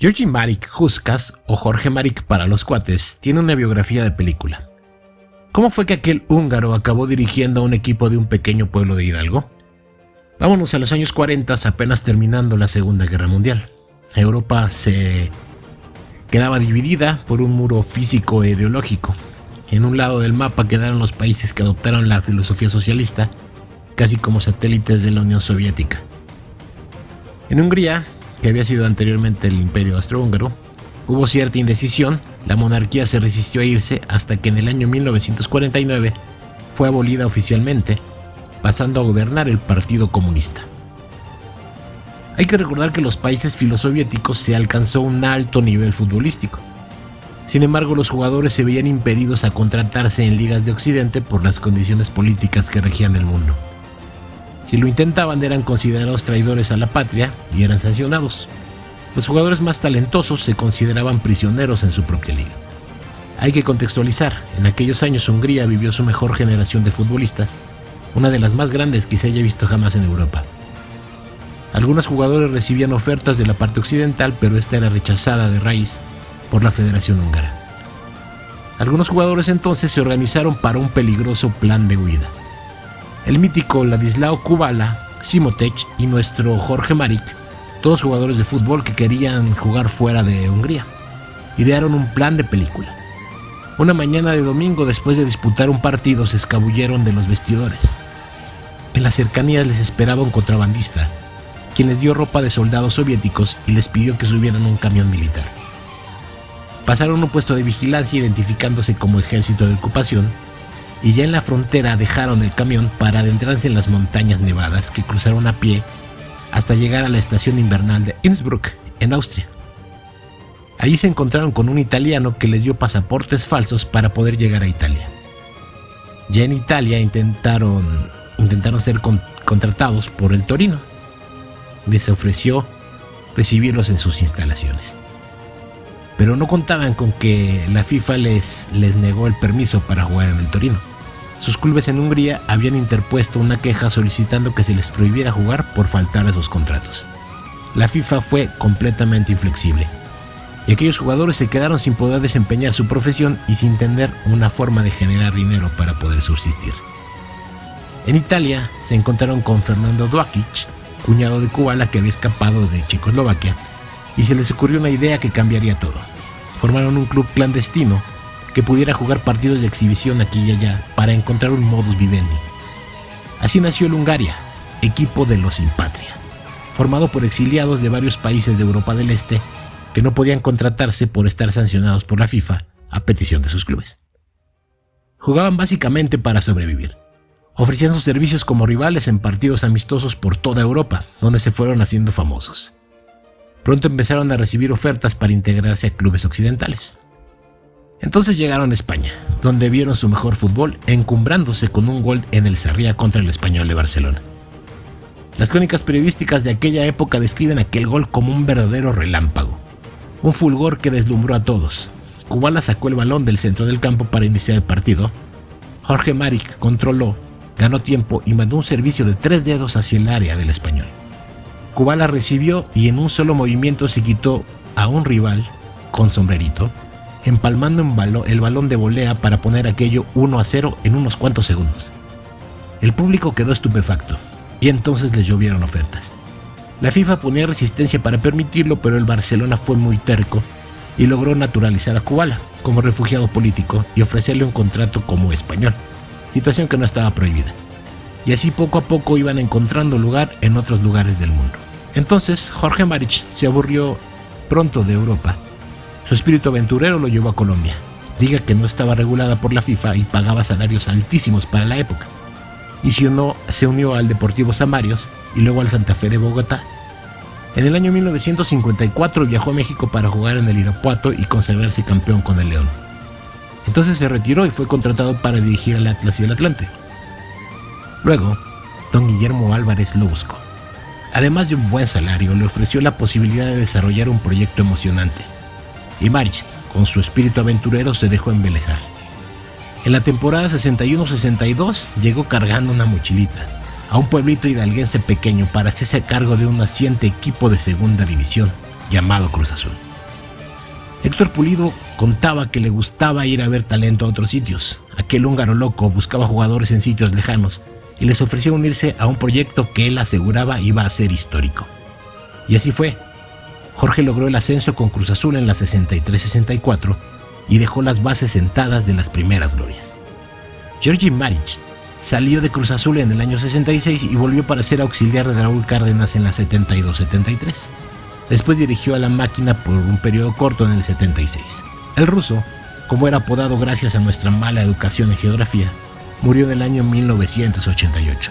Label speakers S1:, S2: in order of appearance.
S1: Georgi Marik Huskas, o Jorge Marik para los cuates, tiene una biografía de película. ¿Cómo fue que aquel húngaro acabó dirigiendo a un equipo de un pequeño pueblo de Hidalgo? Vámonos a los años 40, apenas terminando la Segunda Guerra Mundial. Europa se quedaba dividida por un muro físico e ideológico. En un lado del mapa quedaron los países que adoptaron la filosofía socialista, casi como satélites de la Unión Soviética. En Hungría, que había sido anteriormente el Imperio Austrohúngaro, hubo cierta indecisión. La monarquía se resistió a irse hasta que en el año 1949 fue abolida oficialmente, pasando a gobernar el Partido Comunista. Hay que recordar que en los países filosoviéticos se alcanzó un alto nivel futbolístico. Sin embargo, los jugadores se veían impedidos a contratarse en ligas de Occidente por las condiciones políticas que regían el mundo. Si lo intentaban, eran considerados traidores a la patria y eran sancionados. Los jugadores más talentosos se consideraban prisioneros en su propia liga. Hay que contextualizar, en aquellos años Hungría vivió su mejor generación de futbolistas, una de las más grandes que se haya visto jamás en Europa. Algunos jugadores recibían ofertas de la parte occidental, pero esta era rechazada de raíz por la Federación Húngara. Algunos jugadores entonces se organizaron para un peligroso plan de huida. El mítico Ladislao Kubala, Simotek y nuestro Jorge Marik, todos jugadores de fútbol que querían jugar fuera de Hungría, idearon un plan de película. Una mañana de domingo, después de disputar un partido, se escabulleron de los vestidores. En las cercanías les esperaba un contrabandista, quien les dio ropa de soldados soviéticos y les pidió que subieran a un camión militar. Pasaron un puesto de vigilancia identificándose como ejército de ocupación, y ya en la frontera dejaron el camión para adentrarse en las montañas nevadas que cruzaron a pie hasta llegar a la estación invernal de Innsbruck, en Austria. Allí se encontraron con un italiano que les dio pasaportes falsos para poder llegar a Italia. Ya en Italia intentaron ser contratados por el Torino. Les ofreció recibirlos en sus instalaciones. Pero no contaban con que la FIFA les negó el permiso para jugar en el Torino. Sus clubes en Hungría habían interpuesto una queja solicitando que se les prohibiera jugar por faltar a sus contratos. La FIFA fue completamente inflexible, y aquellos jugadores se quedaron sin poder desempeñar su profesión y sin tener una forma de generar dinero para poder subsistir. En Italia se encontraron con Fernando Duakic, cuñado de Kubala que había escapado de Checoslovaquia, y se les ocurrió una idea que cambiaría todo. Formaron un club clandestino que pudiera jugar partidos de exhibición aquí y allá para encontrar un modus vivendi. Así nació el Hungaria, equipo de los sin patria, formado por exiliados de varios países de Europa del Este que no podían contratarse por estar sancionados por la FIFA a petición de sus clubes. Jugaban básicamente para sobrevivir. Ofrecían sus servicios como rivales en partidos amistosos por toda Europa, donde se fueron haciendo famosos. Pronto empezaron a recibir ofertas para integrarse a clubes occidentales. Entonces llegaron a España, donde vieron su mejor fútbol, encumbrándose con un gol en el Sarriá contra el Español de Barcelona. Las crónicas periodísticas de aquella época describen aquel gol como un verdadero relámpago, un fulgor que deslumbró a todos. Kubala sacó el balón del centro del campo para iniciar el partido. Jorge Marik controló, ganó tiempo y mandó un servicio de 3 dedos hacia el área del Español. Kubala recibió y en un solo movimiento se quitó a un rival con sombrerito, empalmando el balón de volea para poner aquello 1-0 en unos cuantos segundos. El público quedó estupefacto y entonces les llovieron ofertas. La FIFA ponía resistencia para permitirlo, pero el Barcelona fue muy terco y logró naturalizar a Kubala como refugiado político y ofrecerle un contrato como español, situación que no estaba prohibida. Y así poco a poco iban encontrando lugar en otros lugares del mundo. Entonces Jorge Marik se aburrió pronto de Europa. Su espíritu aventurero lo llevó a Colombia, liga que no estaba regulada por la FIFA y pagaba salarios altísimos para la época. Y se unió al Deportivo Samarios y luego al Santa Fe de Bogotá. En el año 1954 viajó a México para jugar en el Irapuato y consagrarse campeón con el León. Entonces se retiró y fue contratado para dirigir al Atlas y el Atlante. Luego, don Guillermo Álvarez lo buscó. Además de un buen salario, le ofreció la posibilidad de desarrollar un proyecto emocionante. Y Marik, con su espíritu aventurero, se dejó embelesar. En la temporada 61-62 llegó cargando una mochilita a un pueblito hidalguense pequeño para hacerse cargo de un naciente equipo de segunda división llamado Cruz Azul. Héctor Pulido contaba que le gustaba ir a ver talento a otros sitios. Aquel húngaro loco buscaba jugadores en sitios lejanos y les ofrecía unirse a un proyecto que él aseguraba iba a ser histórico. Y así fue. Jorge logró el ascenso con Cruz Azul en la 63-64 y dejó las bases sentadas de las primeras glorias. Georgi Maric salió de Cruz Azul en el año 66 y volvió para ser auxiliar de Raúl Cárdenas en la 72-73. Después dirigió a la máquina por un periodo corto en el 76. El ruso, como era apodado gracias a nuestra mala educación en geografía, murió en el año 1988.